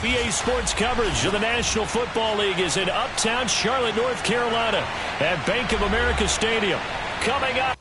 EA Sports coverage of the National Football League is in uptown Charlotte, North Carolina at Bank of America Stadium. Coming up.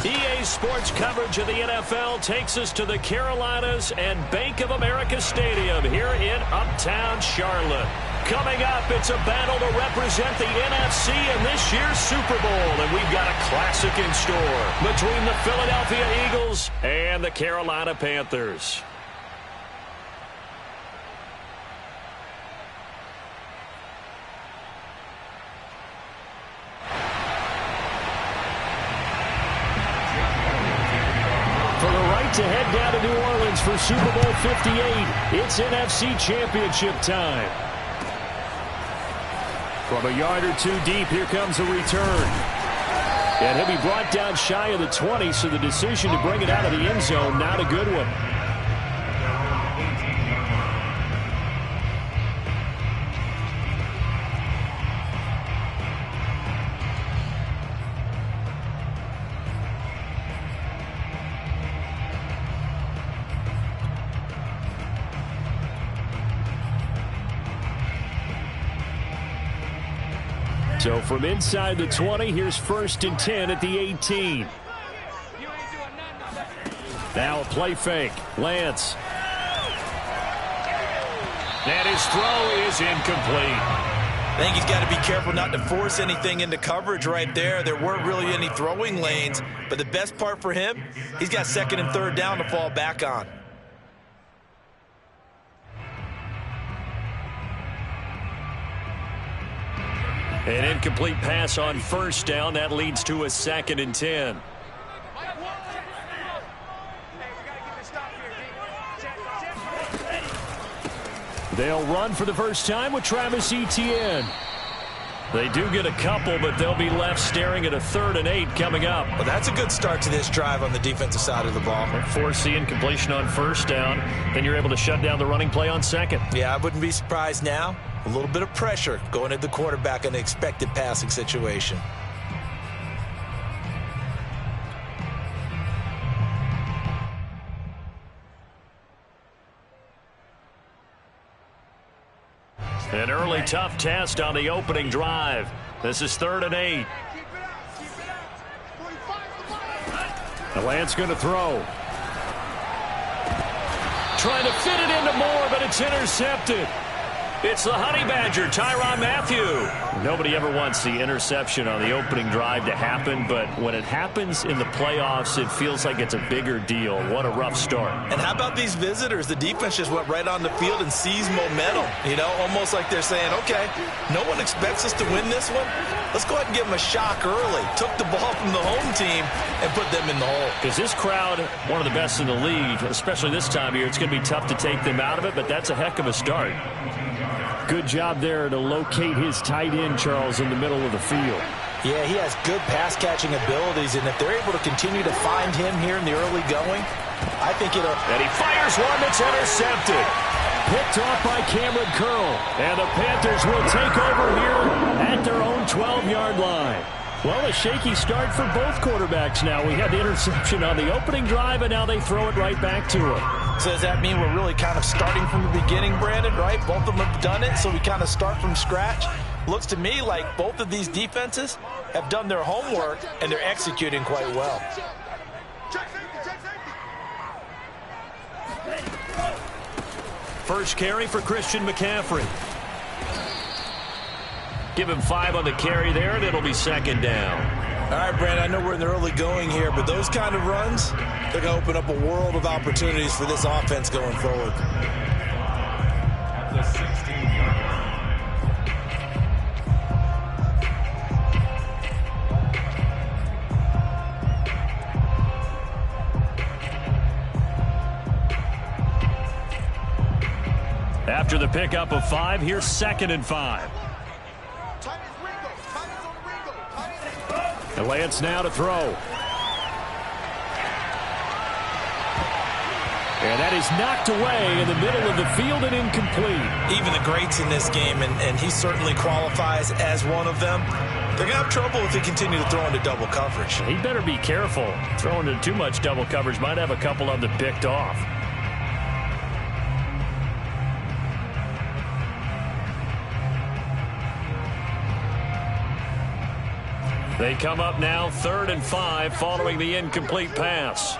EA Sports coverage of the NFL takes us to the Carolinas and Bank of America Stadium here in uptown Charlotte. Coming up, it's a battle to represent the NFC in this year's Super Bowl, and we've got a classic in store between the Philadelphia Eagles and the Carolina Panthers. To head down to New Orleans for Super Bowl 58. It's NFC Championship time. From a yard or two deep, here comes a return. And he'll be brought down shy of the 20, so the decision to bring it out of the end zone, not a good one. So from inside the 20, here's 1st and 10 at the 18. Now a play fake. Lance. And his throw is incomplete. I think he's got to be careful not to force anything into coverage right there. There weren't really any throwing lanes, but the best part for him, he's got 2nd and 3rd down to fall back on. An incomplete pass on 1st down. That leads to a 2nd and 10. They'll run for the first time with Travis Etienne. They do get a couple, but they'll be left staring at a 3rd and 8 coming up. Well, that's a good start to this drive on the defensive side of the ball. Force the incompletion on 1st down. Then you're able to shut down the running play on 2nd. Yeah, I wouldn't be surprised now. A little bit of pressure going at the quarterback in an expected passing situation. An early tough test on the opening drive. This is 3rd and 8. Lance going to throw. Trying to fit it into Moore, but it's intercepted. It's the Honey Badger, Tyrann Mathieu. Nobody ever wants the interception on the opening drive to happen, but when it happens in the playoffs, it feels like it's a bigger deal. What a rough start. And how about these visitors? The defense just went right on the field and seized momentum. You know, almost like they're saying, okay, no one expects us to win this one. Let's go ahead and give them a shock early. Took the ball from the home team and put them in the hole. Because this crowd, one of the best in the league, especially this time of year, it's going to be tough to take them out of it, but that's a heck of a start. Good job there to locate his tight end, Charles, in the middle of the field. Yeah, he has good pass-catching abilities, and if they're able to continue to find him here in the early going, I think it'll... And he fires one that's intercepted. Picked off by Cameron Curl. And the Panthers will take over here at their own 12-yard line. Well, a shaky start for both quarterbacks now. We had the interception on the opening drive, and now they throw it right back to him. So does that mean we're really kind of starting from the beginning, Brandon, right? Both of them have done it, so we kind of start from scratch. Looks to me like both of these defenses have done their homework, and they're executing quite well. first carry for Christian McCaffrey. Give him 5 on the carry there, and it'll be second down. All right, Brandon, I know we're in the early going here, but those kind of runs, they're going to open up a world of opportunities for this offense going forward. After the pickup of 5, here's 2nd and 5. And Lance now to throw. And that is knocked away in the middle of the field and incomplete. Even the greats in this game, and he certainly qualifies as one of them, they're going to have trouble if they continue to throw into double coverage. He better be careful. Throwing into too much double coverage might have a couple of them picked off. They come up now 3rd and 5 following the incomplete pass.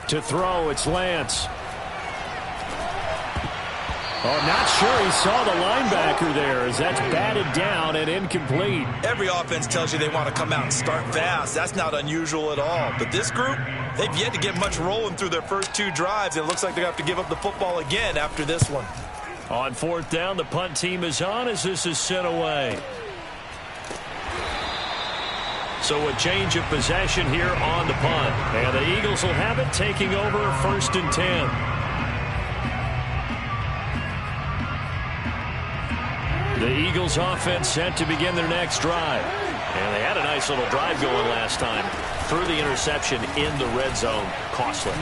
To throw, it's Lance. Oh, not sure he saw the linebacker there as that's batted down and incomplete. Every offense tells you they want to come out and start fast. That's not unusual at all. But this group, they've yet to get much rolling through their first 2 drives. And it looks like they're going to have to give up the football again after this one. On 4th down, the punt team is on as this is sent away. So a change of possession here on the punt. And the Eagles will have it, taking over 1st and 10. The Eagles offense set to begin their next drive. And they had a nice little drive going last time. Threw the interception in the red zone. Costly.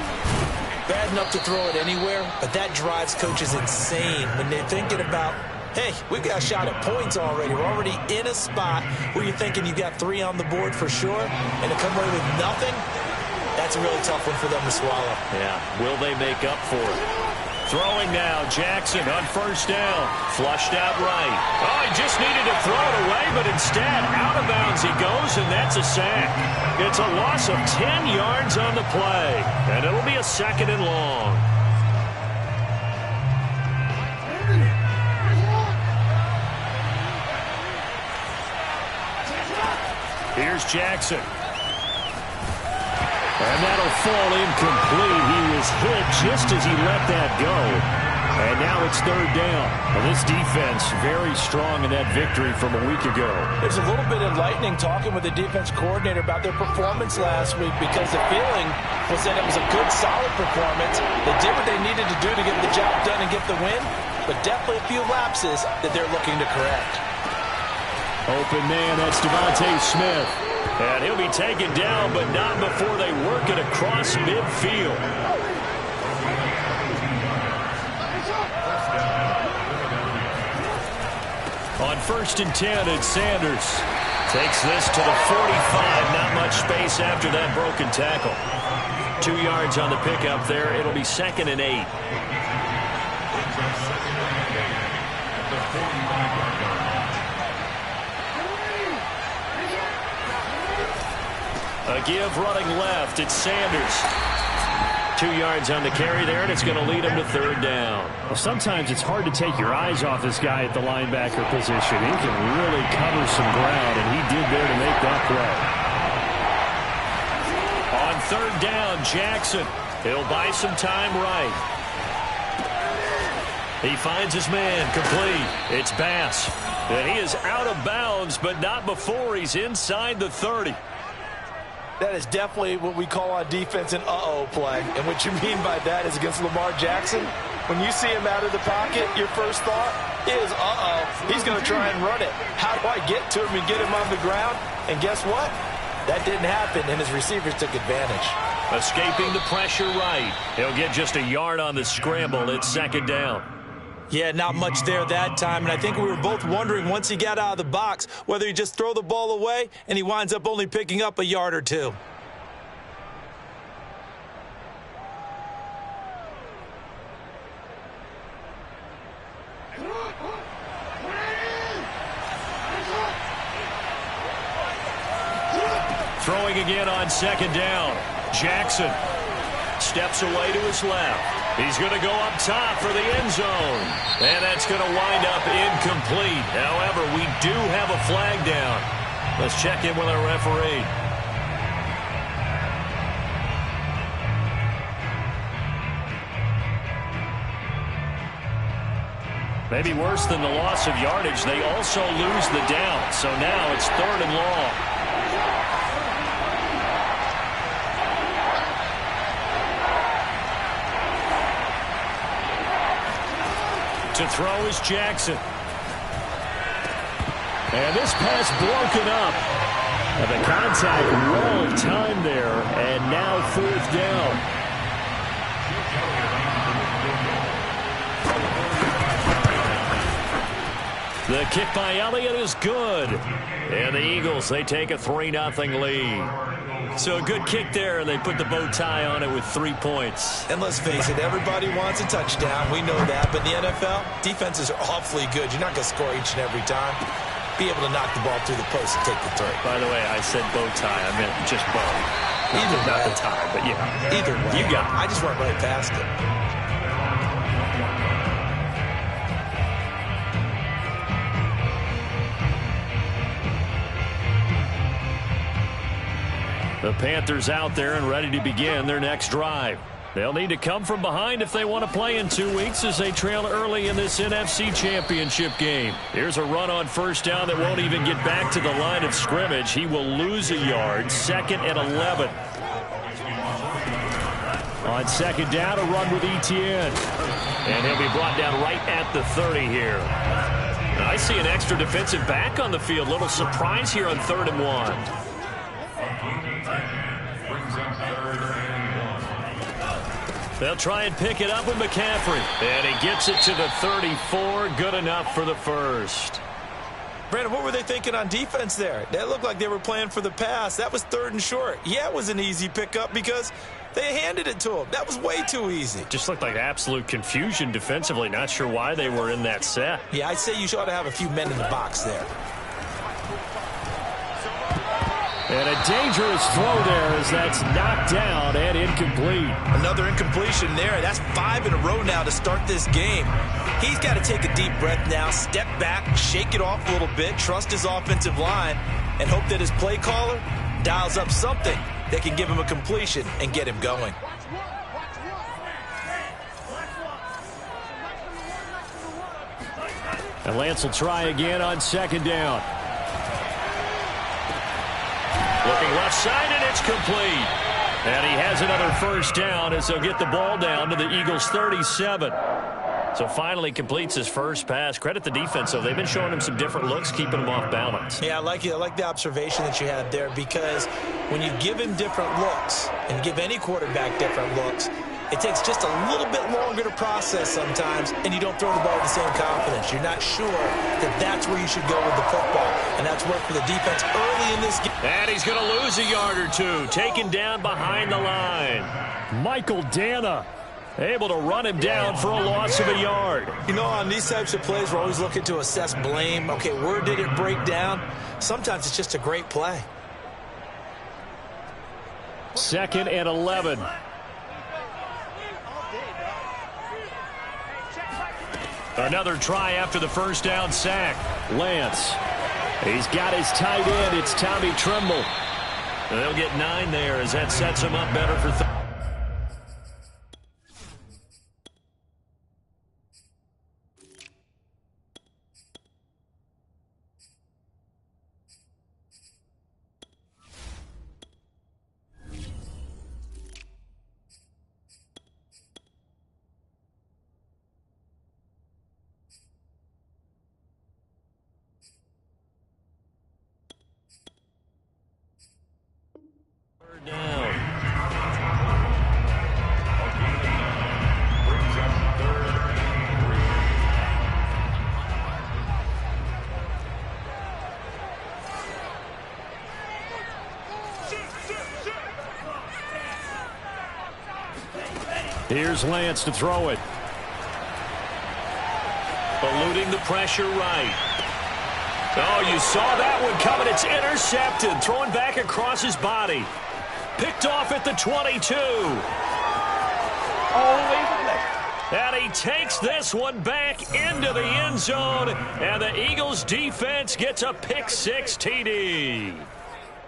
Bad enough to throw it anywhere, but that drives coaches insane when they're thinking about, hey, we've got a shot at points already. We're already in a spot where you're thinking you've got 3 on the board for sure, and to come away with nothing, that's a really tough one for them to swallow. Yeah, will they make up for it? Throwing now, Jackson on 1st down. Flushed out right. Oh, he just needed to throw it away, but instead, out of bounds he goes, and that's a sack. It's a loss of 10 yards on the play, and it'll be a 2nd and long. Here's Jackson. And that'll fall incomplete. He was hit just as he let that go. And now it's 3rd down. Well, this defense very strong in that victory from a week ago. There's a little bit enlightening talking with the defense coordinator about their performance last week because the feeling was that it was a good, solid performance. They did what they needed to do to get the job done and get the win, but definitely a few lapses that they're looking to correct. Open man, that's Devontae Smith. And he'll be taken down, but not before they work it across midfield. On 1st and 10, it's Sanders. Takes this to the 45. Not much space after that broken tackle. 2 yards on the pickup there. It'll be 2nd and 8. A give running left. It's Sanders. 2 yards on the carry there, and it's going to lead him to 3rd down. Well, sometimes it's hard to take your eyes off this guy at the linebacker position. He can really cover some ground, and he did there to make that play. On 3rd down, Jackson. He'll buy some time right. He finds his man complete. It's Bass. And he is out of bounds, but not before he's inside the 30. That is definitely what we call on defense an uh-oh play. And what you mean by that is against Lamar Jackson, when you see him out of the pocket, your first thought is, uh-oh, he's going to try and run it. How do I get to him and get him on the ground? And guess what? That didn't happen, and his receivers took advantage. Escaping the pressure right. He'll get just a yard on the scramble. It's 2nd down. Yeah, not much there that time, and I think we were both wondering once he got out of the box whether he just throw the ball away and he winds up only picking up a yard or 2. Throwing again on second down. Jackson steps away to his left. He's going to go up top for the end zone. And that's going to wind up incomplete. However, we do have a flag down. Let's check in with our referee. Maybe worse than the loss of yardage, they also lose the down. So now it's 3rd and long. To throw is Jackson. And this pass broken up. And the contact well timed there. And now 4th down. The kick by Elliott is good. And the Eagles, they take a 3-0 lead. So a good kick there, and they put the bow tie on it with 3 points. And let's face it, everybody wants a touchdown. We know that. But in the NFL, defenses are awfully good. You're not going to score each and every time. Be able to knock the ball through the post and take the 3. By the way, I said bow tie. I meant just bow. Not the tie, but yeah. Either way. You got it. I just went right past it. The Panthers out there and ready to begin their next drive. They'll need to come from behind if they want to play in 2 weeks as they trail early in this NFC Championship game. Here's a run on first down that won't even get back to the line of scrimmage. He will lose a yard. 2nd and 11. On second down, a run with Etienne. And he'll be brought down right at the 30 here. I see an extra defensive back on the field. Little surprise here on 3rd and 1. They'll try and pick it up with McCaffrey. And he gets it to the 34. Good enough for the first. Brandon, what were they thinking on defense there? That looked like they were playing for the pass. That was 3rd and short. Yeah, it was an easy pickup because they handed it to him. That was way too easy. Just looked like absolute confusion defensively. Not sure why they were in that set. Yeah, I'd say you ought to have a few men in the box there. And a dangerous throw there as that's knocked down and incomplete. Another incompletion there. That's 5 in a row now to start this game. He's got to take a deep breath now, step back, shake it off a little bit, trust his offensive line, and hope that his play caller dials up something that can give him a completion and get him going. And Lance will try again on second down. Looking left side, and it's complete. And he has another first down as they'll get the ball down to the Eagles' 37. So finally completes his first pass. Credit the defense, though. They've been showing him some different looks, keeping him off balance. Yeah, I like it. I like the observation that you had there because when you give him different looks and give any quarterback different looks, it takes just a little bit longer to process sometimes, and you don't throw the ball with the same confidence. You're not sure that that's where you should go with the football, and that's worked for the defense early in this game. And he's going to lose a yard or two, taken down behind the line. Michael Dana able to run him down for a loss of a yard. You know, on these types of plays, we're always looking to assess blame. Okay, where did it break down? Sometimes it's just a great play. 2nd and 11. Another try after the first down sack. Lance. He's got his tight end. It's Tommy Tremble. They'll get 9 there as that sets him up better for down. Here's Lance to throw it. Eluding the pressure right. Oh, you saw that one coming. It's intercepted. Throwing back across his body. Picked off at the 22. And he takes this one back into the end zone. And the Eagles defense gets a pick six TD.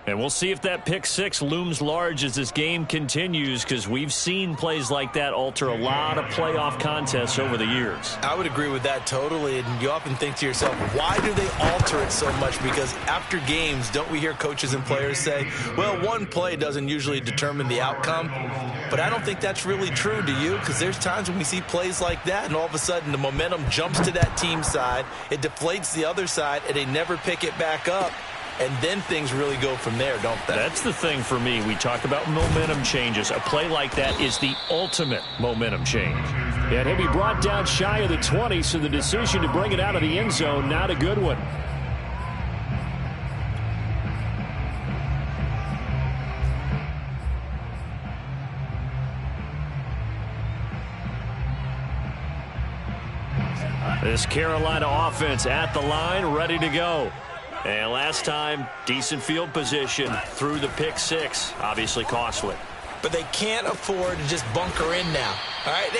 And we'll see if that pick six looms large as this game continues, because we've seen plays like that alter a lot of playoff contests over the years. I would agree with that totally, and you often think to yourself, why do they alter it so much? Because after games, don't we hear coaches and players say, well, one play doesn't usually determine the outcome? But I don't think that's really true, do you? Because there's times when we see plays like that, and all of a sudden the momentum jumps to that team side, it deflates the other side, and they never pick it back up. And then things really go from there, don't they? That's the thing for me. We talk about momentum changes. A play like that is the ultimate momentum change. And he'll be brought down shy of the 20, so the decision to bring it out of the end zone, not a good one. This Carolina offense at the line, ready to go. And last time, decent field position through the pick six. Obviously costly. But they can't afford to just bunker in now. All right,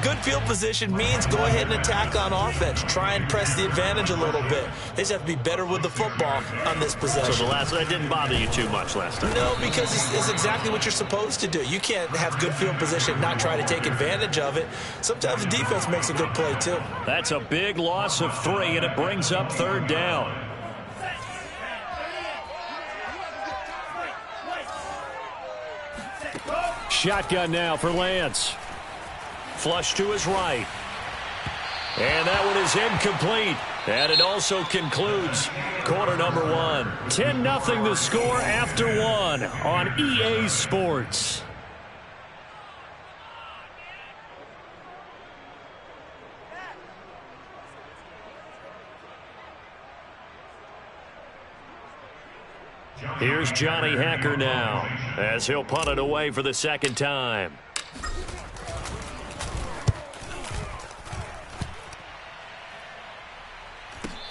good field position means go ahead and attack on offense. Try and press the advantage a little bit. They just have to be better with the football on this possession. So that didn't bother you too much last time? No, because it's exactly what you're supposed to do. You can't have good field position and not try to take advantage of it. Sometimes the defense makes a good play, too. That's a big loss of 3, and it brings up third down. Shotgun now for Lance. Flush to his right. And that one is incomplete. And it also concludes quarter number 1. 10-0 the score after 1 on EA Sports. Here's Johnny Hacker now, as he'll punt it away for the second time.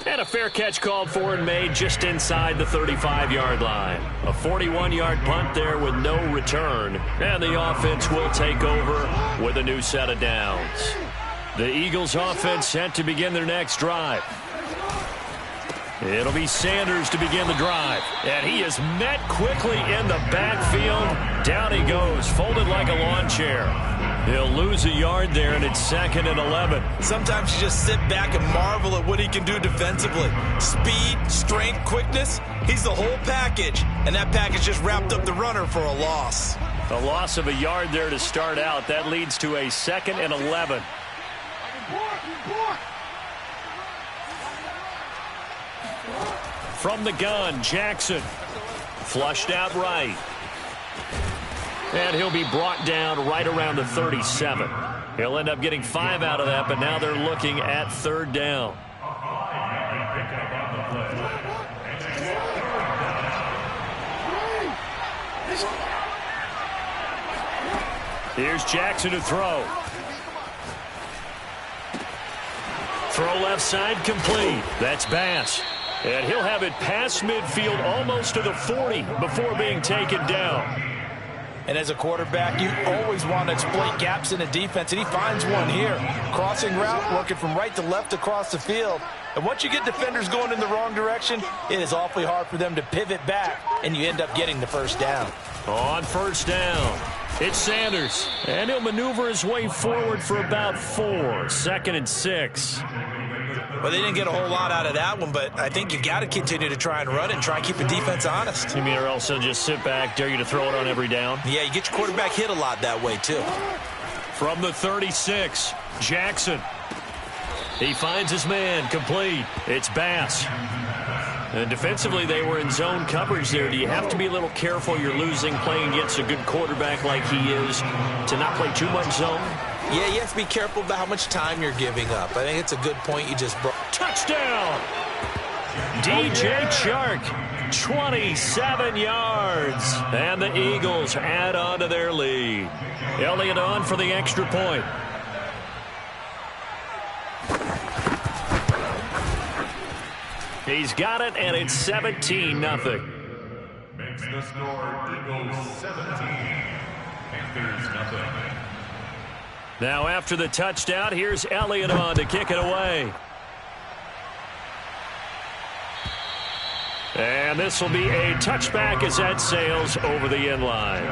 And a fair catch called for and made just inside the 35-yard line. A 41-yard punt there with no return. And the offense will take over with a new set of downs. The Eagles offense set to begin their next drive. It'll be Sanders to begin the drive. And he is met quickly in the backfield. Down he goes, folded like a lawn chair. He'll lose a yard there, and it's 2nd and 11. Sometimes you just sit back and marvel at what he can do defensively. Speed, strength, quickness, he's the whole package. And that package just wrapped up the runner for a loss. A loss of a yard there to start out. That leads to a 2nd and 11. From the gun, Jackson. Flushed out right. And he'll be brought down right around the 37. He'll end up getting 5 out of that, but now they're looking at third down. Here's Jackson to throw. Throw left side complete. That's Bass. And he'll have it past midfield almost to the 40 before being taken down. And as a quarterback, you always want to exploit gaps in the defense, and he finds one here. Crossing route, working from right to left across the field. And once you get defenders going in the wrong direction, it is awfully hard for them to pivot back, and you end up getting the first down. On first down, it's Sanders. And he'll maneuver his way forward for about 4. 2nd and 6. Well, they didn't get a whole lot out of that one, but I think you got to continue to try and run it and try and keep the defense honest. You mean or else they'll just sit back, dare you to throw it on every down? Yeah, you get your quarterback hit a lot that way, too. From the 36, Jackson. He finds his man, complete. It's Bass. And defensively, they were in zone coverage there. Do you have to be a little careful you're losing playing against a good quarterback like he is to not play too much zone? Yeah, you have to be careful about how much time you're giving up. I think it's a good point you just brought. Touchdown! DJ Chark, 27 yards. And the Eagles add on to their lead. Elliott on for the extra point. He's got it, and it's 17-0. Makes the score Eagles 17, Panthers 0. Now after the touchdown, here's Elliott on to kick it away. And this will be a touchback as that sails over the end line.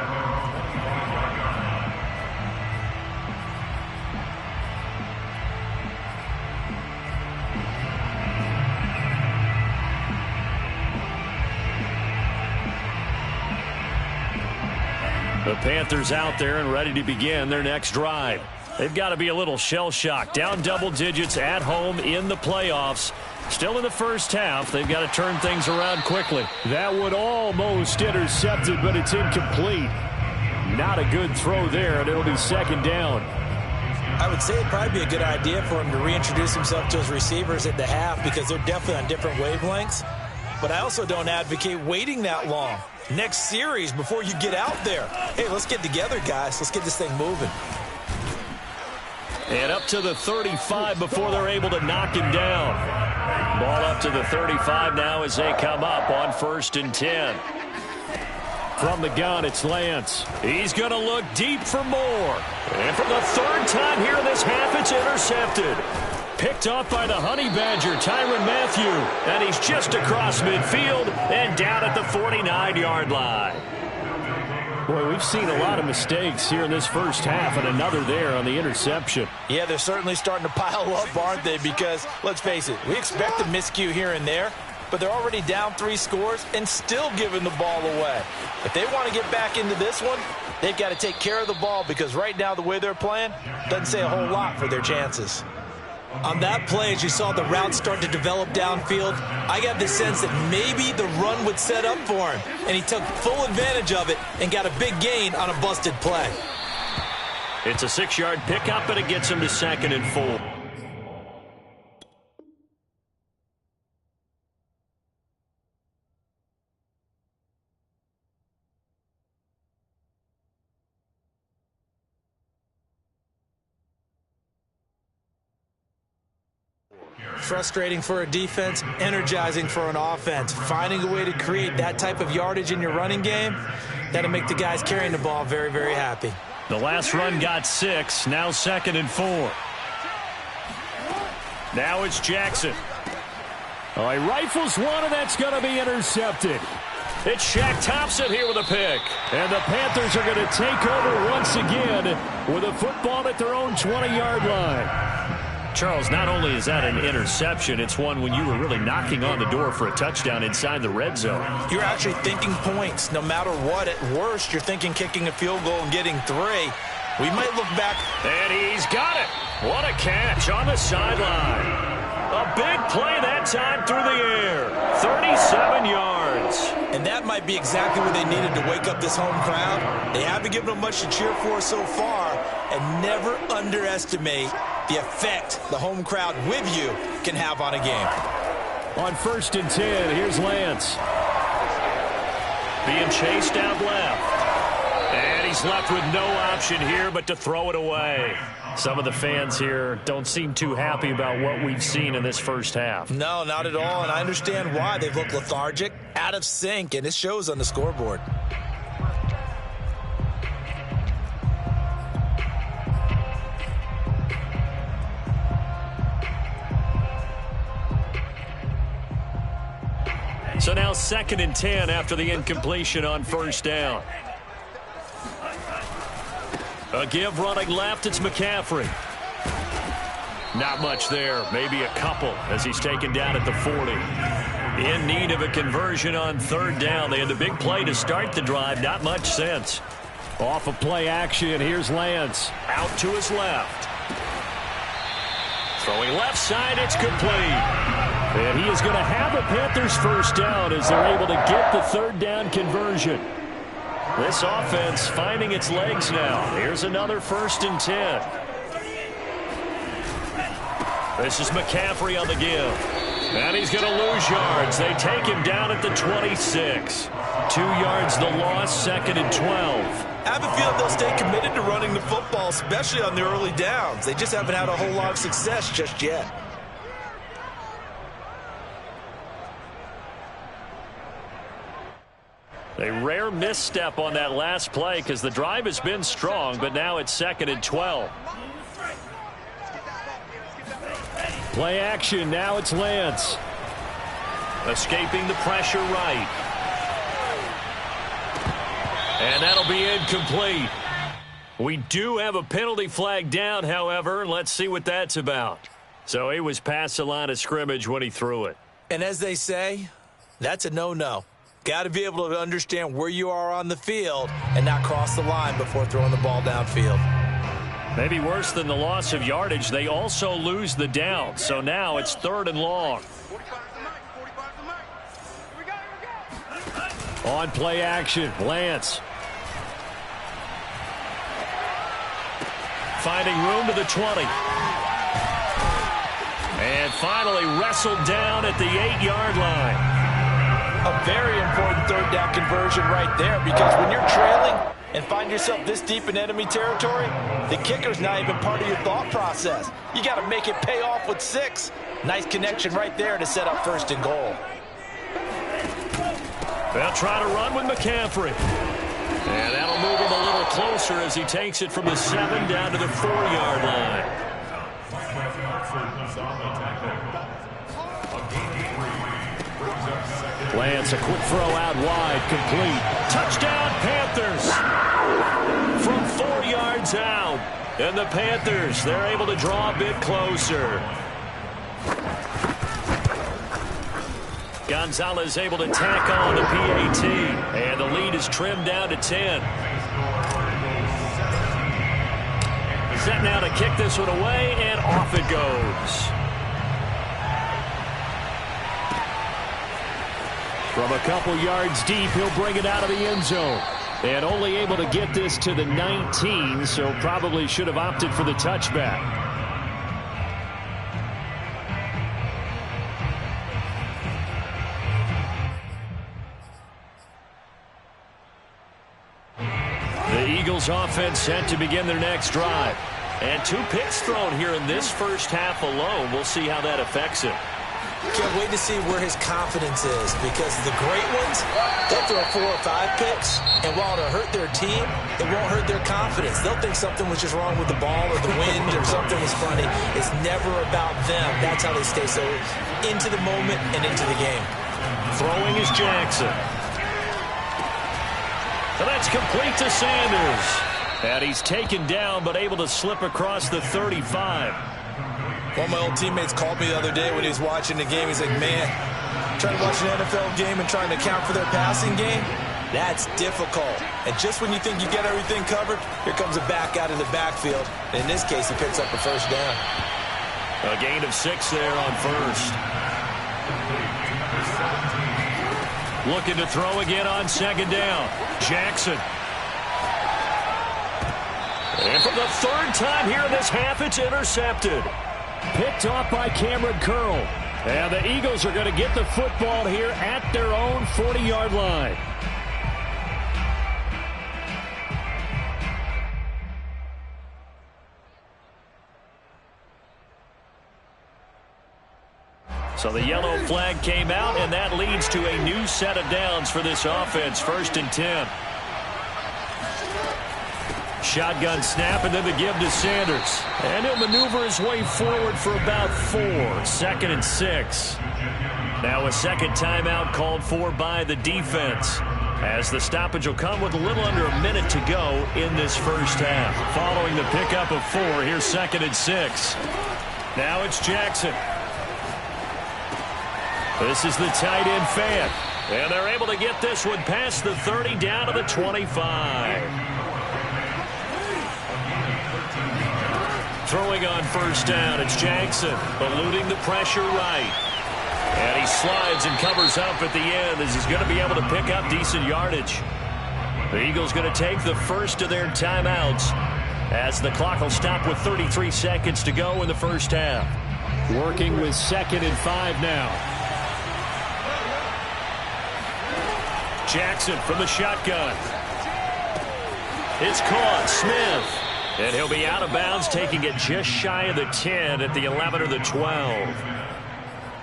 The Panthers out there and ready to begin their next drive. They've got to be a little shell-shocked. Down double digits at home in the playoffs. Still in the first half. They've got to turn things around quickly. That would almost intercepted, but it's incomplete. Not a good throw there, and it'll be second down. I would say it'd probably be a good idea for him to reintroduce himself to his receivers at the half because they're definitely on different wavelengths. But I also don't advocate waiting that long. Next series before you get out there. Hey, let's get together, guys. Let's get this thing moving. And up to the 35 before they're able to knock him down. Ball up to the 35 now as they come up on 1st and 10. From the gun, it's Lance. He's going to look deep for more. And for the third time here in this half, it's intercepted. Picked off by the Honey Badger, Tyrann Mathieu. And he's just across midfield and down at the 49-yard line. Boy, we've seen a lot of mistakes here in this first half, and another there on the interception. Yeah, they're certainly starting to pile up, aren't they? Because, let's face it, we expect a miscue here and there, but they're already down 3 scores and still giving the ball away. If they want to get back into this one, they've got to take care of the ball because right now the way they're playing doesn't say a whole lot for their chances. On that play, as you saw the route start to develop downfield, I got the sense that maybe the run would set up for him, and he took full advantage of it and got a big gain on a busted play. It's a 6-yard pickup, and it gets him to 2nd and 4. Frustrating for a defense, energizing for an offense. Finding a way to create that type of yardage in your running game, that'll make the guys carrying the ball very, very happy. The last run got 6, now 2nd and 4. Now it's Jackson. Oh, he rifles one, and that's going to be intercepted. It's Shaq Thompson here with a pick. And the Panthers are going to take over once again with a football at their own 20-yard line. Charles, not only is that an interception, it's one when you were really knocking on the door for a touchdown inside the red zone. You're actually thinking points. No matter what, at worst, you're thinking kicking a field goal and getting 3. We might look back. And he's got it. What a catch on the sideline. A big play that time through the air. 37 yards. And that might be exactly what they needed to wake up this home crowd. They haven't given them much to cheer for so far. And never underestimate the effect the home crowd with you can have on a game. On 1st and 10, here's Lance. Being chased out left. And he's left with no option here but to throw it away. Some of the fans here don't seem too happy about what we've seen in this first half. No, not at all, and I understand why. They've looked lethargic, out of sync, and it shows on the scoreboard. So now 2nd and 10 after the incompletion on 1st down. A give running left, it's McCaffrey. Not much there, maybe a couple as he's taken down at the 40. In need of a conversion on 3rd down. They had the big play to start the drive, not much sense. Off of play action, here's Lance. Out to his left. Throwing left side, it's complete. And he is going to have a Panthers first down as they're able to get the 3rd down conversion. This offense finding its legs now. Here's another 1st and 10. This is McCaffrey on the give. And he's going to lose yards. They take him down at the 26. 2 yards the loss, 2nd and 12. I have a feeling they'll stay committed to running the football, especially on the early downs. They just haven't had a whole lot of success just yet. A rare misstep on that last play because the drive has been strong, but now it's 2nd and 12. Play action. Now it's Lance. Escaping the pressure right. And that'll be incomplete. We do have a penalty flag down, however. Let's see what that's about. So he was past the line of scrimmage when he threw it. And as they say, that's a no-no. Got to be able to understand where you are on the field and not cross the line before throwing the ball downfield. Maybe worse than the loss of yardage, they also lose the down. So now it's 3rd and long. On play action, Lance. Finding room to the 20. And finally wrestled down at the 8-yard line. A very important 3rd down conversion right there, because when you're trailing and find yourself this deep in enemy territory, the kicker's not even part of your thought process. You got to make it pay off with 6. Nice connection right there to set up 1st and goal. They'll try to run with McCaffrey. And that'll move him a little closer as he takes it from the 7 down to the 4-yard line. Lance, a quick throw out wide, complete. Touchdown, Panthers! From 4 yards out. And the Panthers, they're able to draw a bit closer. Gonzalez able to tack on the PAT. And the lead is trimmed down to 10. Set now to kick this one away, and off it goes. From a couple yards deep, he'll bring it out of the end zone. And only able to get this to the 19, so probably should have opted for the touchback. The Eagles offense set to begin their next drive. And 2 picks thrown here in this first half alone. We'll see how that affects it. Can't wait to see where his confidence is, because the great ones, they'll throw 4 or 5 picks, and while it'll hurt their team, it won't hurt their confidence. They'll think something was just wrong with the ball or the wind or something was funny. It's never about them. That's how they stay so into the moment and into the game. Throwing is Jackson. And that's complete to Sanders. And he's taken down but able to slip across the 35. One of my old teammates called me the other day when he was watching the game. He's like, man, trying to watch an NFL game and trying to account for their passing game, that's difficult. And just when you think you get everything covered, here comes a back out of the backfield. And in this case, he picks up a 1st down. A gain of 6 there on 1st. Looking to throw again on 2nd down. Jackson. And for the 3rd time here in this half, it's intercepted. Picked off by Cameron Curl. And the Eagles are going to get the football here at their own 40-yard line. So the yellow flag came out, and that leads to a new set of downs for this offense. 1st and 10. Shotgun snap, and then the give to Sanders. And he'll maneuver his way forward for about 4. 2nd and 6. Now a 2nd timeout called for by the defense, as the stoppage will come with a little under a minute to go in this first half. Following the pickup of 4, here's 2nd and 6. Now it's Jackson. This is the tight end Fan. And they're able to get this one past the 30 down to the 25. Throwing on 1st down, it's Jackson, eluding the pressure right. And he slides and covers up at the end as he's going to be able to pick up decent yardage. The Eagles going to take the first of their timeouts as the clock will stop with 33 seconds to go in the first half. Working with 2nd and 5 now. Jackson from the shotgun. It's caught. Smith. And he'll be out of bounds, taking it just shy of the 10 at the 11 or the 12.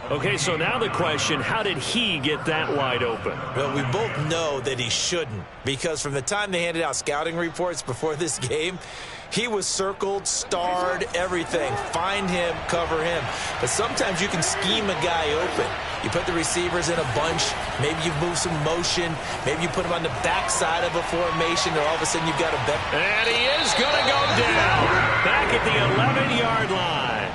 Okay, so now the question, how did he get that wide open? Well, we both know that he shouldn't, because from the time they handed out scouting reports before this game, he was circled, starred, everything. Find him, cover him. But sometimes you can scheme a guy open. You put the receivers in a bunch. Maybe you move some motion. Maybe you put him on the backside of a formation, and all of a sudden you've got a bet. And he is going to go down back at the 11-yard line.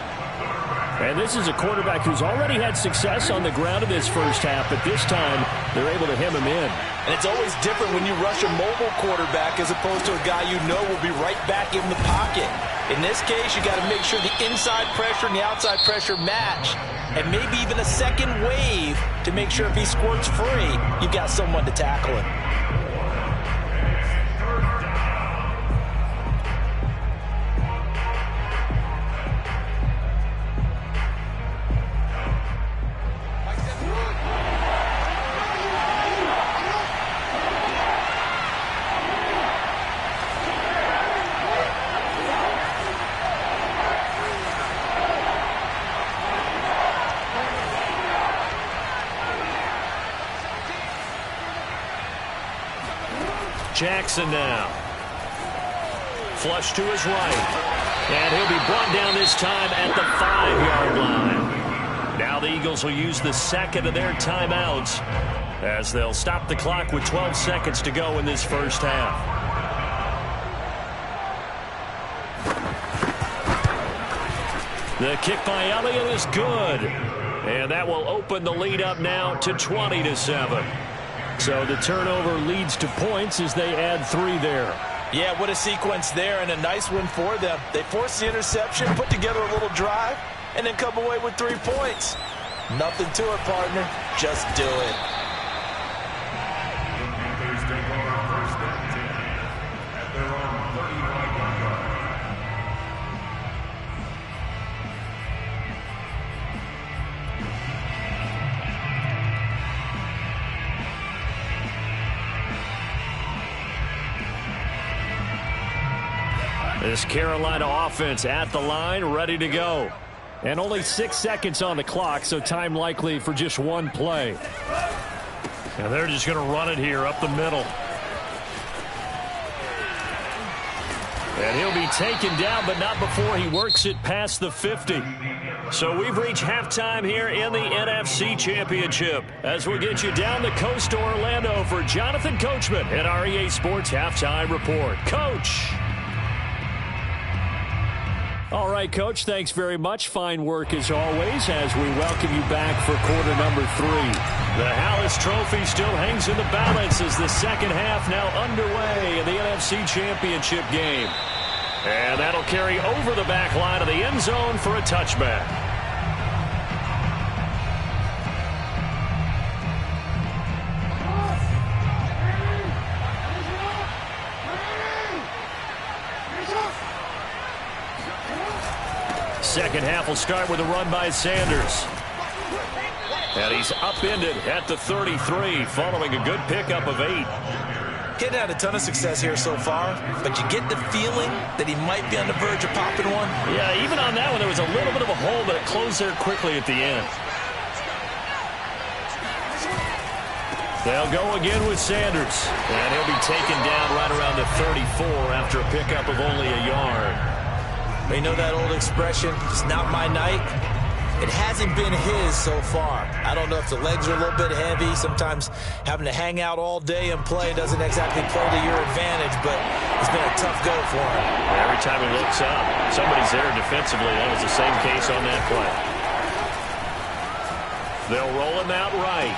And this is a quarterback who's already had success on the ground in this first half, but this time they're able to hem him in. And it's always different when you rush a mobile quarterback as opposed to a guy you know will be right back in the pocket. In this case, you got to make sure the inside pressure and the outside pressure match, and maybe even a second wave to make sure if he squirts free, you've got someone to tackle him. Jackson now. Flush to his right. And he'll be brought down this time at the 5-yard line. Now the Eagles will use the second of their timeouts as they'll stop the clock with 12 seconds to go in this first half. The kick by Elliott is good. And that will open the lead up now to 20-7. So the turnover leads to points as they add 3 there. Yeah, what a sequence there, and a nice one for them. They force the interception, put together a little drive, and then come away with 3 points. Nothing to it, partner. Just do it. The Panthers take over first and 10 at their own 35-yard line. This Carolina offense at the line, ready to go. And only 6 seconds on the clock, so time likely for just 1 play. And they're just going to run it here up the middle. And he'll be taken down, but not before he works it past the 50. So we've reached halftime here in the NFC Championship as we get you down the coast to Orlando for Jonathan Coachman at our EA Sports Halftime Report. Coach! All right, Coach, thanks very much. Fine work as always as we welcome you back for quarter number 3. The Hallis Trophy still hangs in the balance as the second half now underway in the NFC Championship game. And that'll carry over the back line of the end zone for a touchback. Second half will start with a run by Sanders. And he's upended at the 33 following a good pickup of 8. Getting had a ton of success here so far, but you get the feeling that he might be on the verge of popping one. Yeah, even on that one, there was a little bit of a hole, but it closed there quickly at the end. They'll go again with Sanders. And he'll be taken down right around the 34 after a pickup of only a yard. You know that old expression, it's not my night? It hasn't been his so far. I don't know if the legs are a little bit heavy. Sometimes having to hang out all day and play doesn't exactly play to your advantage, but it's been a tough go for him. Every time he looks up, somebody's there defensively. That was the same case on that play. They'll roll him out right.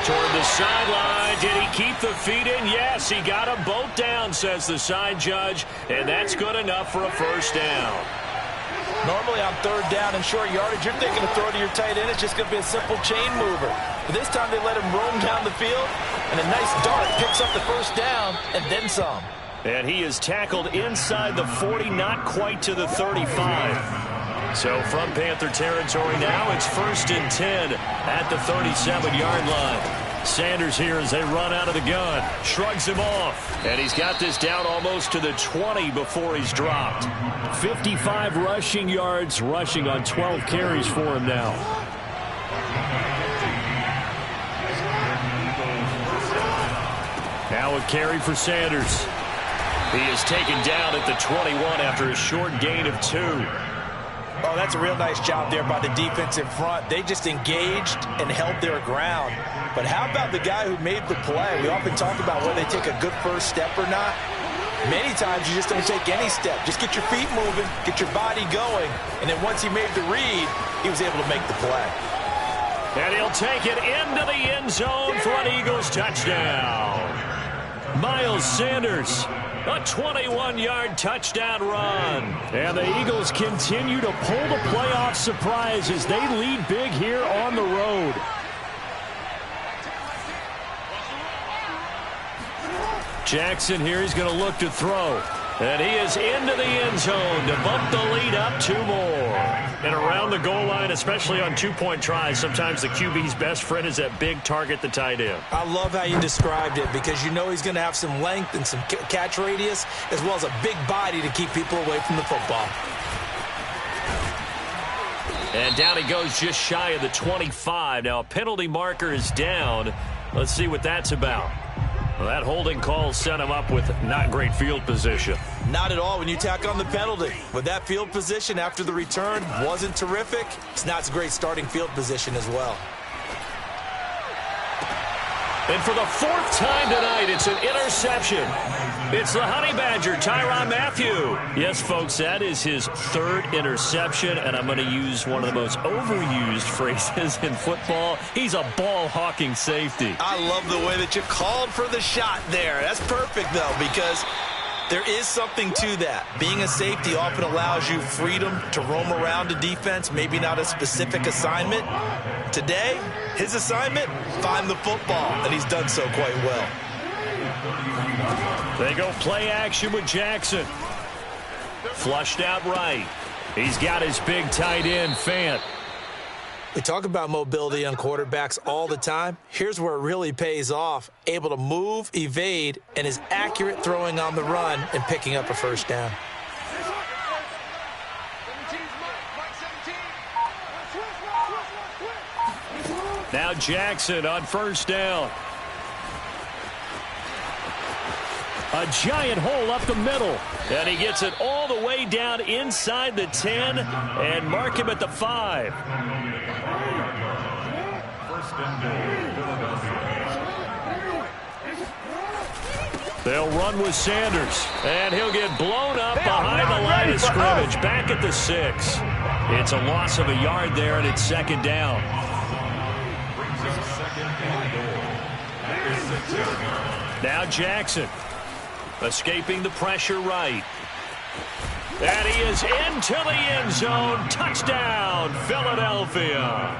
Toward the sideline. Did he keep the feet in? Yes, he got them both down, says the side judge, and that's good enough for a first down. Normally on third down and short yardage, you're thinking to throw to your tight end. It's just going to be a simple chain mover. But this time they let him roam down the field, and a nice dart picks up the first down and then some. And he is tackled inside the 40, not quite to the 35. So from Panther territory now, it's 1st and 10 at the 37-yard line. Sanders here as they run out of the gun. Shrugs him off. And he's got this down almost to the 20 before he's dropped. 55 rushing yards, rushing on 12 carries for him now. Now a carry for Sanders. He is taken down at the 21 after a short gain of 2. Oh, that's a real nice job there by the defense in front. They just engaged and held their ground. But how about the guy who made the play? We often talk about whether they take a good first step or not. Many times you just don't take any step. Just get your feet moving, get your body going. And then once he made the read, he was able to make the play. And he'll take it into the end zone for an Eagles touchdown. Miles Sanders, a 21-yard touchdown run. And the Eagles continue to pull the playoff surprise as they lead big here on the road. Jackson here, he's going to look to throw. And he is into the end zone to bump the lead up 2 more. And around the goal line, especially on 2-point tries, sometimes the QB's best friend is that big target, the tight end. I love how you described it because you know he's going to have some length and some catch radius as well as a big body to keep people away from the football. And down he goes just shy of the 25. Now a penalty marker is down. Let's see what that's about. Well, that holding call set him up with not great field position. Not at all when you tack on the penalty. With that field position after the return wasn't terrific. It's not a great starting field position as well. And for the 4th time tonight, it's an interception. It's the Honey Badger, Tyrann Mathieu. Yes, folks, that is his 3rd interception, and I'm going to use one of the most overused phrases in football. He's a ball-hawking safety. I love the way that you called for the shot there. That's perfect, though, because there is something to that. Being a safety often allows you freedom to roam around a defense, maybe not a specific assignment. Today, his assignment, find the football, and he's done so quite well. They go play action with Jackson. Flushed out right. He's got his big tight end, Fant. We talk about mobility on quarterbacks all the time. Here's where it really pays off. Able to move, evade, and is accurate throwing on the run and picking up a first down. Now Jackson on first down. A giant hole up the middle. And he gets it all the way down inside the 10 and mark him at the 5. They'll run with Sanders. And he'll get blown up behind the line of scrimmage. Back at the 6. It's a loss of a yard there, and it's 2nd down. Now Jackson. Escaping the pressure right. And he is into the end zone. Touchdown, Philadelphia.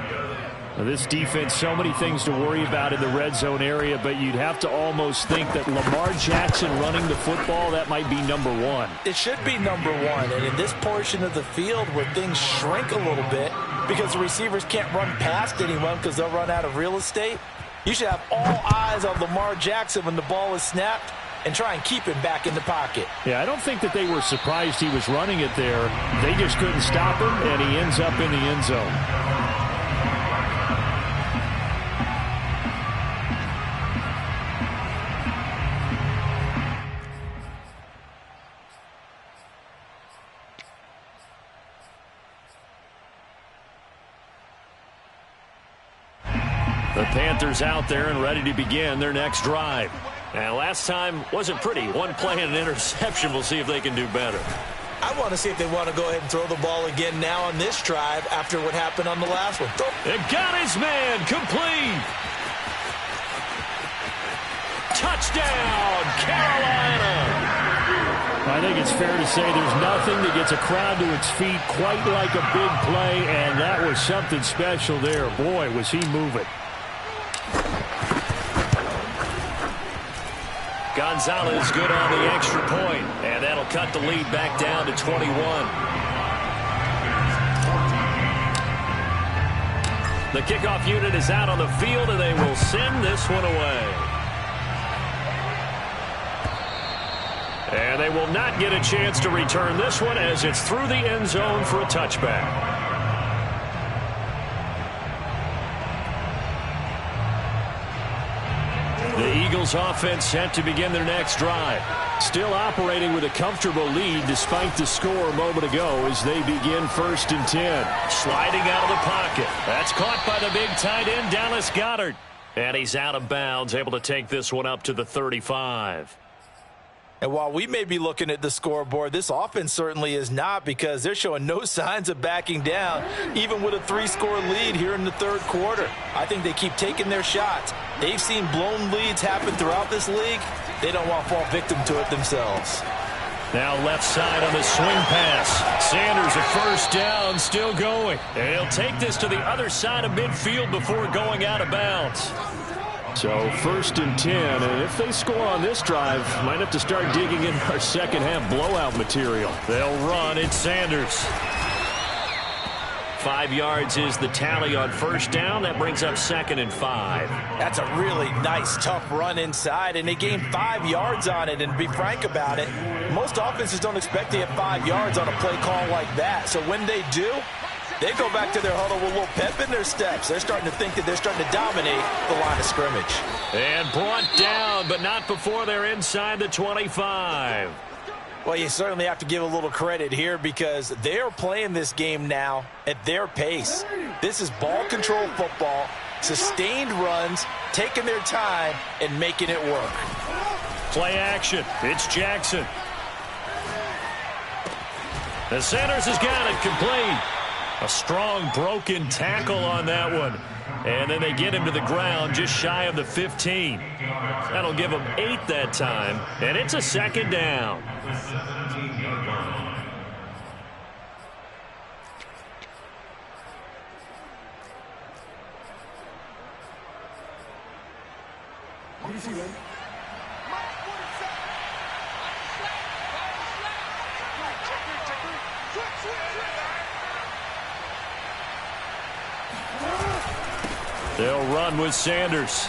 Now, this defense, so many things to worry about in the red zone area, but you'd have to almost think that Lamar Jackson running the football, that might be number 1. It should be number 1. And in this portion of the field where things shrink a little bit because the receivers can't run past anyone because they'll run out of real estate, you should have all eyes on Lamar Jackson when the ball is snapped and try and keep him back in the pocket. Yeah, I don't think that they were surprised he was running it there. They just couldn't stop him, and he ends up in the end zone. The Panthers out there and ready to begin their next drive. Now, last time wasn't pretty. One play and an interception. We'll see if they can do better. I want to see if they want to go ahead and throw the ball again now on this drive after what happened on the last one. It got his man. Complete. Touchdown, Carolina. I think it's fair to say there's nothing that gets a crowd to its feet quite like a big play, and that was something special there. Boy, was he moving. Gonzalez good on the extra point, and that'll cut the lead back down to 21. The kickoff unit is out on the field, and they will send this one away. And they will not get a chance to return this one as it's through the end zone for a touchback. The Eagles offense set to begin their next drive. Still operating with a comfortable lead despite the score a moment ago as they begin 1st and 10. Sliding out of the pocket. That's caught by the big tight end, Dallas Goedert. And he's out of bounds, able to take this one up to the 35. And while we may be looking at the scoreboard, this offense certainly is not, because they're showing no signs of backing down, even with a 3-score lead here in the 3rd quarter. I think they keep taking their shots. They've seen blown leads happen throughout this league. They don't want to fall victim to it themselves. Now left side on the swing pass. Sanders a 1st down, still going. And he'll take this to the other side of midfield before going out of bounds. So 1st and 10, and if they score on this drive, might have to start digging in our second half blowout material. They'll run. It's Sanders. 5 yards is the tally on 1st down. That brings up 2nd and 5. That's a really nice, tough run inside, and they gained 5 yards on it. And to be frank about it, most offenses don't expect to get 5 yards on a play call like that. So when they do, they go back to their huddle with a little pep in their steps. They're starting to think that they're starting to dominate the line of scrimmage. And brought down, but not before they're inside the 25. Well, you certainly have to give a little credit here, because they are playing this game now at their pace. This is ball control football, sustained runs, taking their time, and making it work. Play action. It's Jackson. The Sanders has got it complete. A strong broken tackle on that one. And then they get him to the ground just shy of the 15. That'll give them 8 that time. And it's a 2nd down. They'll run with Sanders.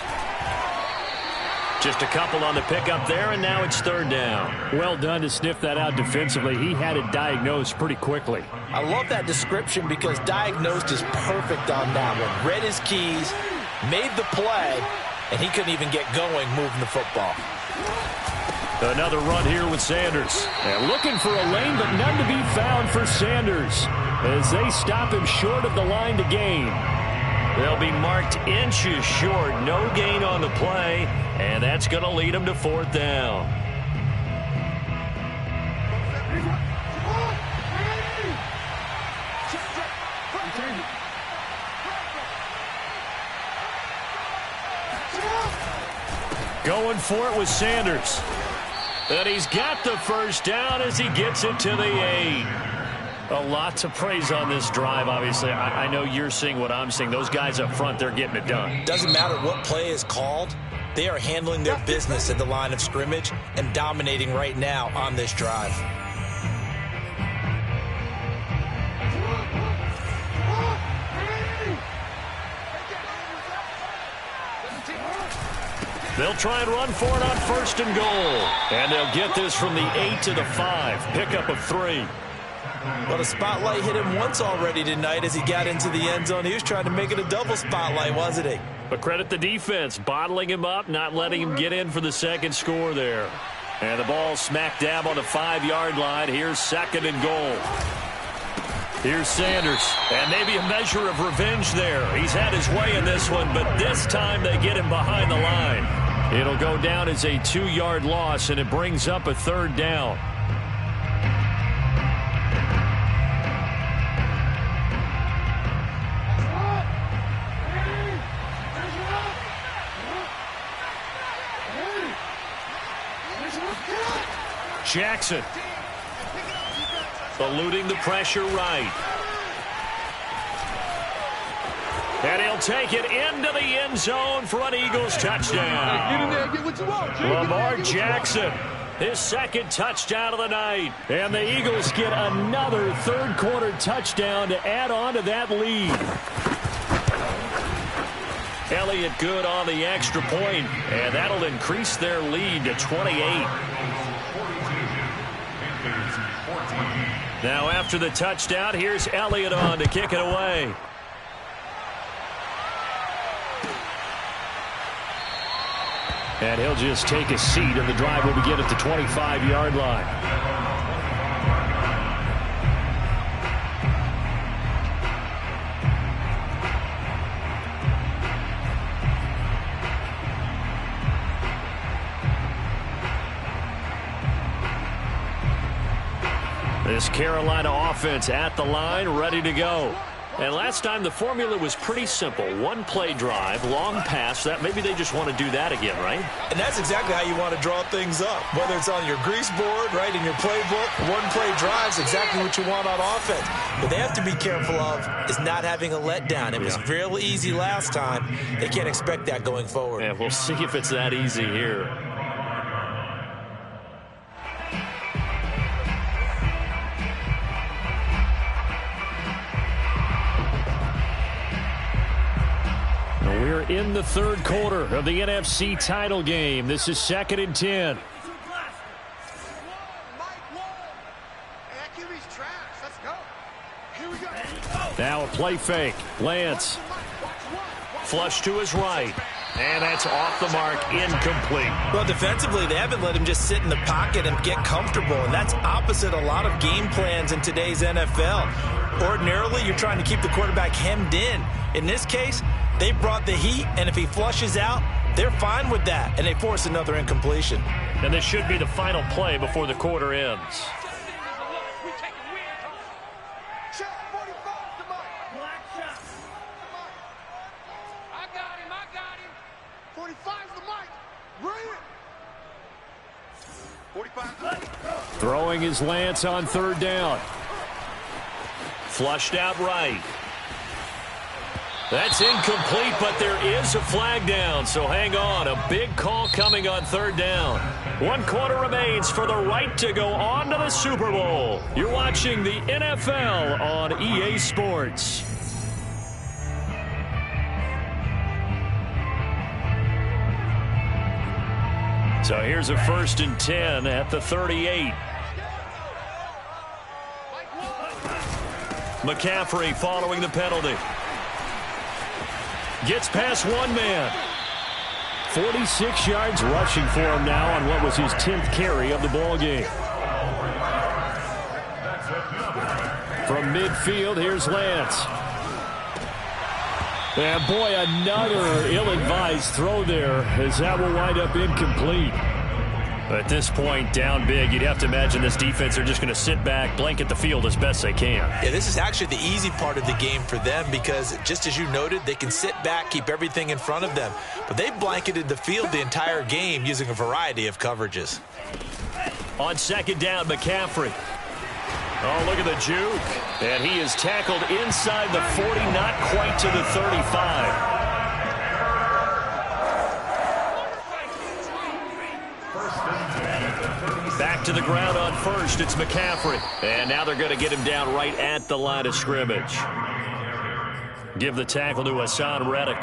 Just a couple on the pickup there, and now it's 3rd down. Well done to sniff that out defensively. He had it diagnosed pretty quickly. I love that description, because diagnosed is perfect on that one. Read his keys, made the play, and he couldn't even get going moving the football. Another run here with Sanders. And looking for a lane, but none to be found for Sanders as they stop him short of the line to gain. They'll be marked inches short. No gain on the play, and that's going to lead them to 4th down. Going for it with Sanders. And he's got the 1st down as he gets it to the 8. A lot to praise on this drive, obviously. I know you're seeing what I'm seeing. Those guys up front, they're getting it done. Doesn't matter what play is called. They are handling their business at the line of scrimmage and dominating right now on this drive. They'll try and run for it on 1st and goal. And they'll get this from the 8 to the 5. Pickup of 3. Well, the spotlight hit him once already tonight as he got into the end zone. He was trying to make it a double spotlight, wasn't he? But credit the defense, bottling him up, not letting him get in for the 2nd score there. And the ball smack dab on the 5-yard line. Here's 2nd and goal. Here's Sanders, and maybe a measure of revenge there. He's had his way in this one, but this time they get him behind the line. It'll go down as a 2-yard loss, and it brings up a 3rd down. Jackson eluding the pressure right. And he'll take it into the end zone for an Eagles touchdown. Get in there, get what you want. Lamar Jackson, his 2nd touchdown of the night. And the Eagles get another 3rd quarter touchdown to add on to that lead. Elliott good on the extra point, and that'll increase their lead to 28. Now after the touchdown, here's Elliott on to kick it away. And he'll just take a seat, and the drive will begin at the 25-yard line. This Carolina offense at the line, ready to go. And last time the formula was pretty simple. One-play drive, long pass. That maybe they just want to do that again, right? And that's exactly how you want to draw things up. Whether it's on your grease board, right, in your playbook, one-play drives exactly what you want on offense. What they have to be careful of is not having a letdown. It was real easy last time. They can't expect that going forward. And we'll see if it's that easy here. We're in the third quarter of the NFC title game. This is 2nd and 10. Now a play fake. Lance. Flush to his right. And that's off the mark, incomplete. Well, defensively, they haven't let him just sit in the pocket and get comfortable, and that's opposite a lot of game plans in today's NFL. Ordinarily, you're trying to keep the quarterback hemmed in. In this case, they brought the heat, and if he flushes out, they're fine with that, and they force another incompletion. And this should be the final play before the quarter ends. Throwing his Lance on 3rd down. Flushed out right. That's incomplete, but there is a flag down, so hang on. A big call coming on 3rd down. 1 quarter remains for the right to go on to the Super Bowl. You're watching the NFL on EA Sports. So here's a 1st and 10 at the 38. McCaffrey following the penalty. Gets past one man. 46 yards rushing for him now on what was his 10th carry of the ball game. From midfield, here's Lance. And boy, another ill-advised throw there, as that will wind up incomplete. At this point, down big, you'd have to imagine this defense are just going to sit back, blanket the field as best they can. Yeah, this is actually the easy part of the game for them because, just as you noted, they can sit back, keep everything in front of them. But they blanketed the field the entire game using a variety of coverages. On 2nd down, McCaffrey. Oh, look at the juke. And he is tackled inside the 40, not quite to the 35. Back to the ground on 1st. It's McCaffrey. And now they're going to get him down right at the line of scrimmage. Give the tackle to Hassan Reddick.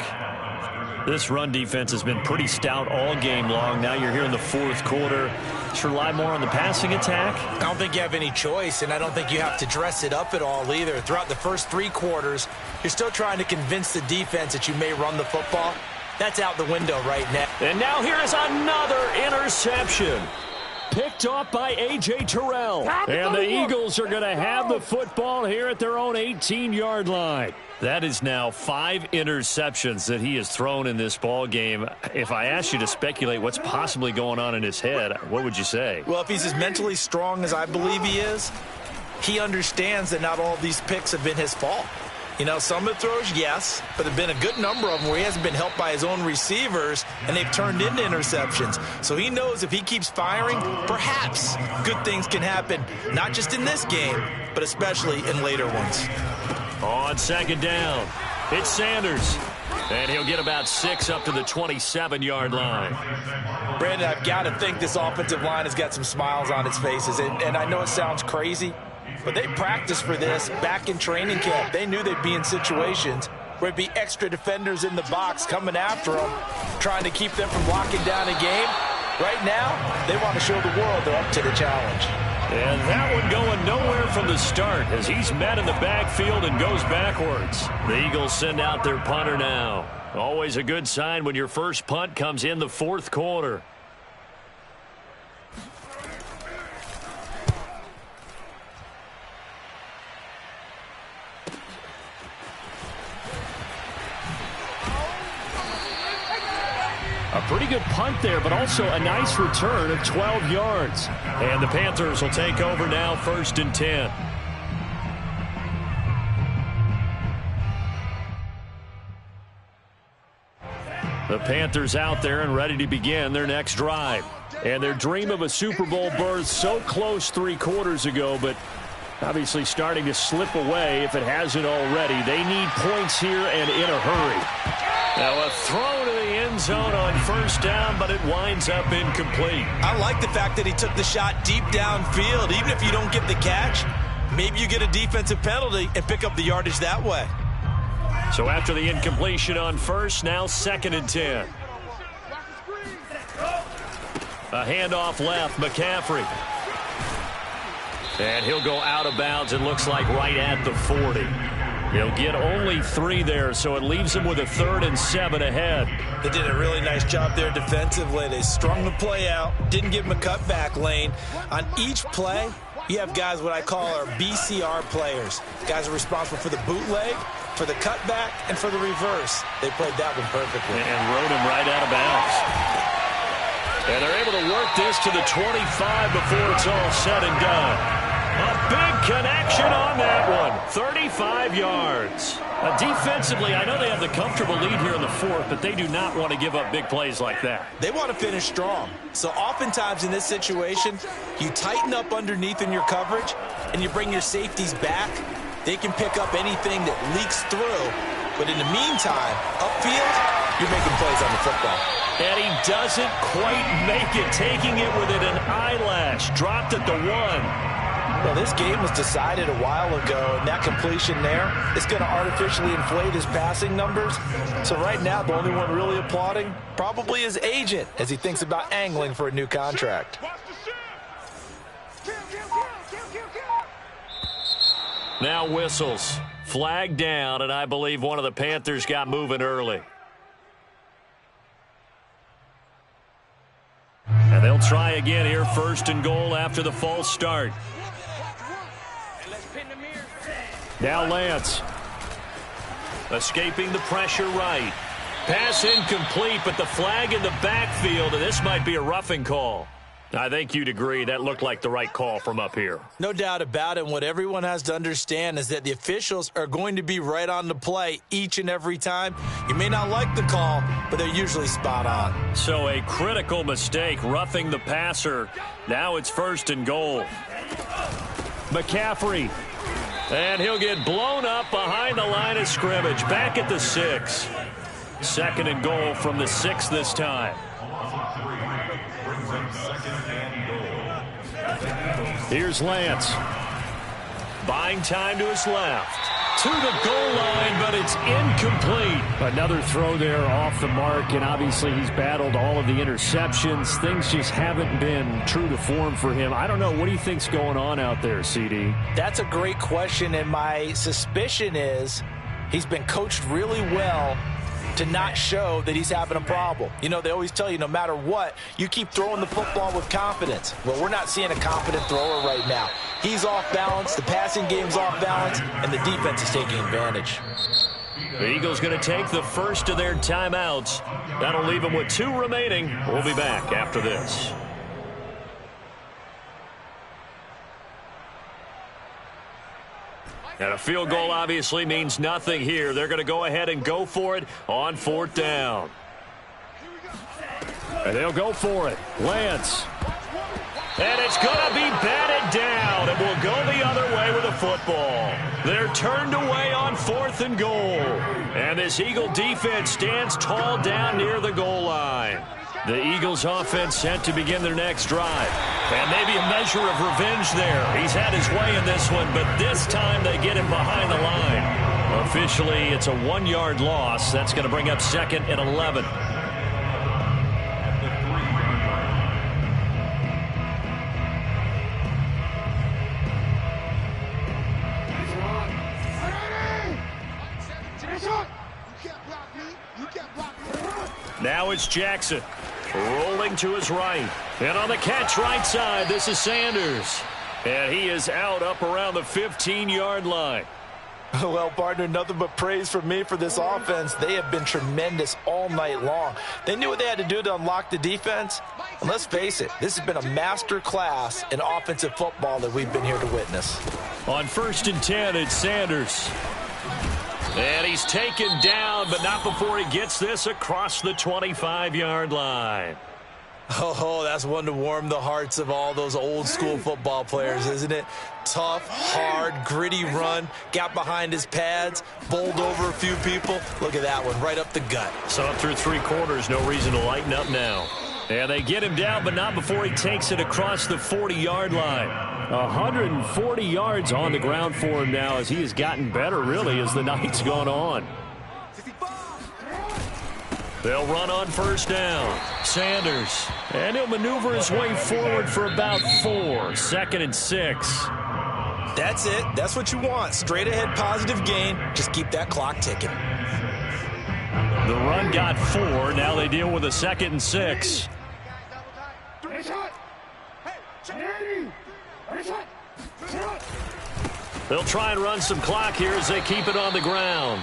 This run defense has been pretty stout all game long. Now you're here in the 4th quarter. Should rely more on the passing attack? I don't think you have any choice, and I don't think you have to dress it up at all either. Throughout the first 3 quarters, you're still trying to convince the defense that you may run the football. That's out the window right now. And now here is another interception. Picked off by A.J. Terrell. And the Eagles are going to have the football here at their own 18-yard line. That is now 5 interceptions that he has thrown in this ball game. If I asked you to speculate what's possibly going on in his head, what would you say? Well, if he's as mentally strong as I believe he is, he understands that not all of these picks have been his fault. You know, some of the throws, yes, but there have been a good number of them where he hasn't been helped by his own receivers, and they've turned into interceptions. So he knows if he keeps firing, perhaps good things can happen, not just in this game, but especially in later ones. On 2nd down, it's Sanders. And he'll get about 6 up to the 27-yard line. Brandon, I've got to think this offensive line has got some smiles on its faces, and I know it sounds crazy, but they practiced for this back in training camp. They knew they'd be in situations where it'd be extra defenders in the box coming after them, trying to keep them from locking down a game. Right now, they want to show the world they're up to the challenge. And that one going nowhere from the start as he's met in the backfield and goes backwards. The Eagles send out their punter now. Always a good sign when your first punt comes in the fourth quarter. A pretty good punt there, but also a nice return of 12 yards. And the Panthers will take over now, 1st and 10. The Panthers out there and ready to begin their next drive. And their dream of a Super Bowl berth so close 3 quarters ago, but obviously starting to slip away if it hasn't already. They need points here and in a hurry. Now a throw to the end zone on 1st down, but it winds up incomplete. I like the fact that he took the shot deep downfield. Even if you don't get the catch, maybe you get a defensive penalty and pick up the yardage that way. So after the incompletion on 1st, now 2nd and 10. A handoff left, McCaffrey. And he'll go out of bounds, it looks like right at the 40. He'll get only 3 there, so it leaves him with a 3rd and 7 ahead. They did a really nice job there defensively. They strung the play out, didn't give him a cutback lane. On each play, you have guys what I call our BCR players. Guys are responsible for the bootleg, for the cutback, and for the reverse. They played that one perfectly. And rode him right out of bounds. And they're able to work this to the 25 before it's all said and done. A big connection on that one. 35 yards. Defensively, I know they have the comfortable lead here in the 4th, but they do not want to give up big plays like that. They want to finish strong. So oftentimes in this situation, you tighten up underneath in your coverage, and you bring your safeties back. They can pick up anything that leaks through. But in the meantime, upfield, you're making plays on the football. And he doesn't quite make it, taking it within an eyelash. Dropped at the 1. Well, this game was decided a while ago, and that completion there is going to artificially inflate his passing numbers. So right now, the only one really applauding probably his agent as he thinks about angling for a new contract. Now whistles. Flag down, and I believe one of the Panthers got moving early. And they'll try again here, 1st and goal after the false start. Now Lance. Escaping the pressure right. Pass incomplete, but the flag in the backfield, and this might be a roughing call. I think you'd agree that looked like the right call from up here. No doubt about it. And what everyone has to understand is that the officials are going to be right on the play each and every time. You may not like the call, but they're usually spot on. So a critical mistake, roughing the passer. Now it's 1st and goal. McCaffrey. And he'll get blown up behind the line of scrimmage. Back at the 6. 2nd and goal from the 6 this time. Here's Lance. Buying time to his left. To the goal line, but it's incomplete. Another throw there off the mark, and obviously he's battled all of the interceptions. Things just haven't been true to form for him. I don't know. What do you think's going on out there, CD? That's a great question, and my suspicion is he's been coached really well to not show that he's having a problem. You know, they always tell you no matter what, you keep throwing the football with confidence. Well, we're not seeing a confident thrower right now. He's off balance, the passing game's off balance, and the defense is taking advantage. The Eagles going to take the 1st of their timeouts. That'll leave them with 2 remaining. We'll be back after this. And a field goal obviously means nothing here. They're going to go ahead and go for it on 4th down. And they'll go for it. Lance. And it's going to be batted down, and will go the other way with the football. They're turned away on 4th and goal. And this Eagle defense stands tall down near the goal line. The Eagles offense set to begin their next drive. And maybe a measure of revenge there. He's had his way in this one, but this time they get him behind the line. Officially, it's a 1-yard loss. That's going to bring up 2nd and 11. Now it's Jackson. Rolling to his right. And on the catch right side, this is Sanders. And he is out up around the 15-yard line. Well, partner, nothing but praise from me for this offense. They have been tremendous all night long. They knew what they had to do to unlock the defense. And let's face it, this has been a master class in offensive football that we've been here to witness. On 1st and 10, it's Sanders. And he's taken down, but not before he gets this across the 25-yard line. Oh, that's one to warm the hearts of all those old school football players, isn't it? Tough, hard, gritty run, got behind his pads, bowled over a few people. Look at that one, right up the gut. So up through 3 quarters, no reason to lighten up now. And they get him down, but not before he takes it across the 40-yard line. 140 yards on the ground for him now as he has gotten better, really, as the night's gone on. They'll run on 1st down. Sanders. And he'll maneuver his way forward for about 4. 2nd and 6. That's it. That's what you want. Straight ahead positive gain. Just keep that clock ticking. The run got 4. Now they deal with a 2nd and 6. They'll try and run some clock here as they keep it on the ground.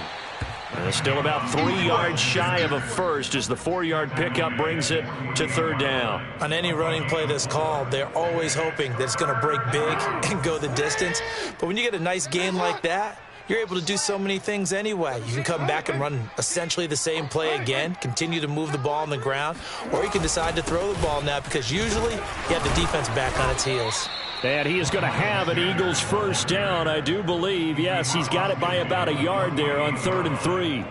And still about 3 yards shy of a first as the 4-yard pickup brings it to 3rd down. On any running play that's called, they're always hoping that it's going to break big and go the distance. But when you get a nice gain like that, you're able to do so many things anyway. You can come back and run essentially the same play again, continue to move the ball on the ground, or you can decide to throw the ball now because usually you have the defense back on its heels. And he is going to have an Eagles 1st down, I do believe. Yes, he's got it by about a yard there on 3rd and 3.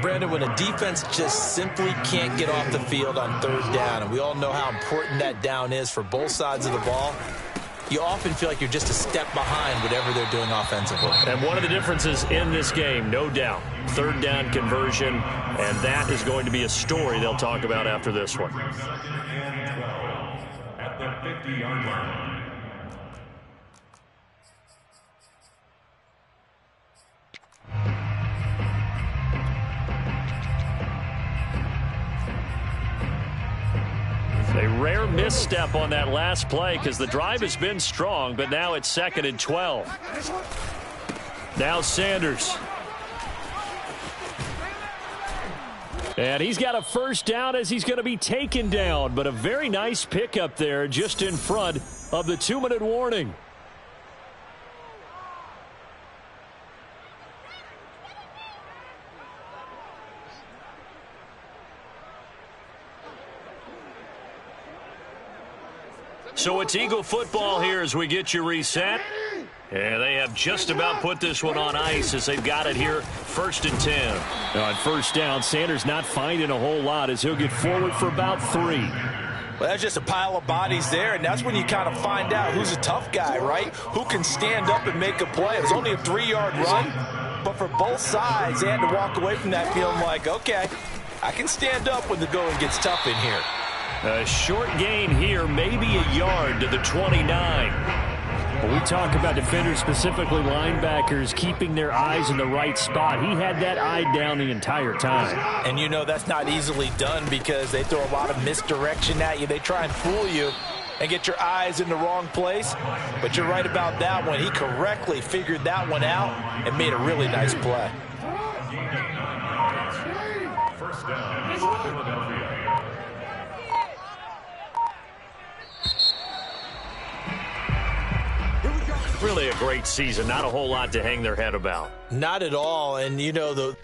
Brandon, when a defense just simply can't get off the field on 3rd down, and we all know how important that down is for both sides of the ball, you often feel like you're just a step behind whatever they're doing offensively. And one of the differences in this game, no doubt, 3rd down conversion, and that is going to be a story they'll talk about after this one. 2nd and 12 at the 50-yard line. A rare misstep on that last play because the drive has been strong, but now it's 2nd and 12. Now Sanders. And he's got a 1st down as he's going to be taken down, but a very nice pickup there just in front of the 2-minute warning. So it's Eagle football here as we get you reset. And they have just about put this one on ice as they've got it here 1st and 10. On 1st down, Sanders not finding a whole lot as he'll get forward for about 3. Well, that's just a pile of bodies there, and that's when you kind of find out who's a tough guy, right? Who can stand up and make a play. It was only a 3-yard run, but for both sides, they had to walk away from that feeling like, okay, I can stand up when the going gets tough in here. A short gain here, maybe a yard to the 29. When we talk about defenders, specifically linebackers, keeping their eyes in the right spot, he had that eye down the entire time. And you know that's not easily done because they throw a lot of misdirection at you. They try and fool you and get your eyes in the wrong place. But you're right about that one. He correctly figured that one out and made a really nice play. 1st down, Philadelphia. Really a great season. Not a whole lot to hang their head about. Not at all. And, you know, the